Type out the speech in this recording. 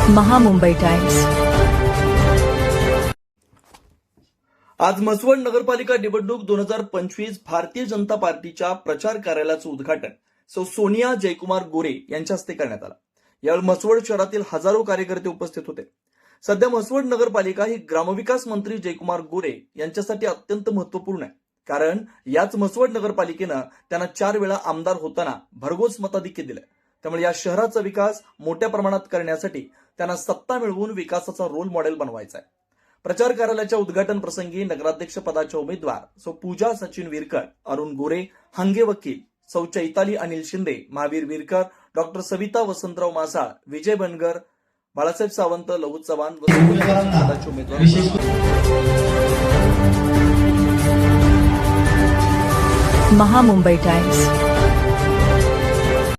Maha Mumbai times. आज म्हसवड नगरपालिका निवडणूक 2025 भारतीय जनता पार्टीच्या प्रचार कार्यालयाचं उद्घाटन सोनिया जयकुमार गोरे यांच्या हस्ते करण्यात आलं. यावेळी म्हसवड शहरातील हजारो कार्यकर्ते उपस्थित होते. सध्या म्हसवड नगरपालिका ही ग्रामविकास मंत्री जयकुमार गोरे यांच्यासाठी अत्यंत महत्वपूर्ण आहे, कारण याच म्हसवड नगरपालिकेनं त्यांना 4 वेळा आमदार होताना भरघोस मताधिक्य दिलं. त्यामुळे या शहराचा विकास मोठ्या प्रमाणात करण्यासाठी त्यांना सत्ता मिळवून विकासाचा रोल मॉडेल बनवायचा आहे. प्रचार कार्यालयाच्या उद्घाटन प्रसंगी नगराध्यक्ष पदाच्या उमेदवार सौ पूजा सचिन विरकर, अरुण गोरे, हंगे वकील, सौ चैताली अनिल शिंदे, महावीर विरकर, डॉक्टर सविता वसंतराव मासाळ, विजय बनगर, बाळासाहेब सावंत, लहू चव्हाण व पदाचे उमेदवार. महामुंबई टाइम्स.